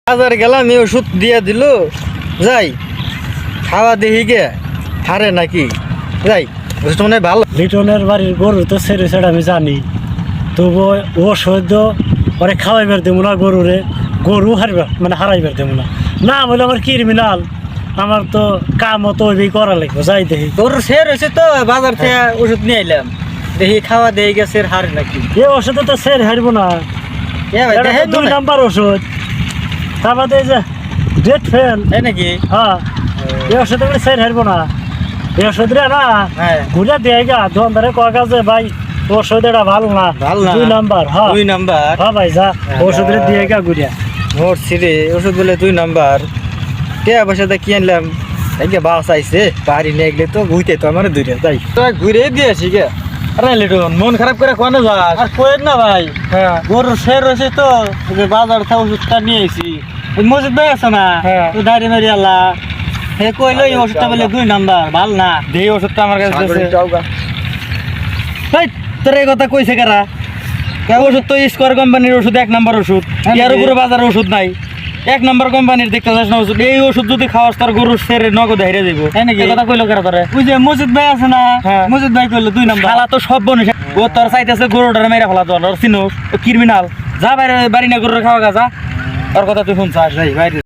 বাজার গেলাম এই ওষুধ দিয়ে দিল যাই খাওয়া দেখি গে হারে নাকি যাই ওষুধ মানে ভালো। লিটনের বাড়ির গরু তো ছেড়ে ছেড়ে আমি জানি, তবু ও সদ্য পরে খাওয়াইবার দেবো না গরুরে, গরু হারবার মানে হারাইবার দেবো না। না বলে আমার ক্রিমিনাল, আমার তো কামও তো ওই করা লাগবে, যাই দেখি। তোর শের হয়েছে তো বাজার থেকে ওষুধ নিয়ে এলাম দেখি খাওয়া দেখি গে শের হারে নাকি। এ ওষুধে তো সের হারবো না, এটা তো 2 নাম্বার ওষুধ। তার বাদে এই যে ডেট ফেল তাই নাকি? হ্যাঁ, এই ওষুধে বলে সের হারবো না। এই ওষুধ রে না হ্যাঁ ঘুরে দিয়ে গা দোকানদারে কয় কাজে ভাই ওষুধ এটা ভালো না, ভালো না 2 নাম্বার। হ্যাঁ 2 নাম্বার। হ্যাঁ ভাই যা ওষুধ রে দিয়ে গা ঘুরিয়া মরছি রে ওষুধ বলে 2 নাম্বার। কে পয়সাতে কি আনলাম এই বাস আইছে বাড়ি নিয়ে গেলে তো ঘুরতে তো আমার দুইটা তাই তো ঘুরে দিয়েছি গে। আরে লিটন মন খারাপ করে কোনে যাস আর কইেন না ভাই। হ্যাঁ গরুর শের হয়েছে তো ওই যে বাজার থেকে ওষুধটা নিয়ে আইছি। ওই মসজিদ ভাই আছে না তো দাঁড়িয়ে মারি আল্লাহ হে কইলো এই ওষুধটা বলে 2 নাম্বার ভাল না দেই ওষুধটা আমার কাছে আছে। ভাই তোর এই কথা কইছে কারা? ওষুধ তো স্কোয়ার কোম্পানির ওষুধ 1 নাম্বার ওষুধ, এর উপরে বাজারে ওষুধ নাই। 1 নাম্বার কোম্পানির দেখতে যাস না ওষুধ, এই ওষুধ যদি খাওয়াস তোর গরুর সেরে নগদ হেরে দিব। তাই নাকি? কথা কইলো কারা তোরে? ওই যে মসজিদ ভাই আছে না, মসজিদ ভাই কইলো 2 নাম্বার। শালা তো সব বনিস ও তোর চাইতেছে গরুটারে মেরে ফেলা তোর চিনোস ক্রিমিনাল। যা বাইরে বাড়ি না গরুর খাওয়া গা যা, তোর কথা তুই শুনছাস যাই বাইরে।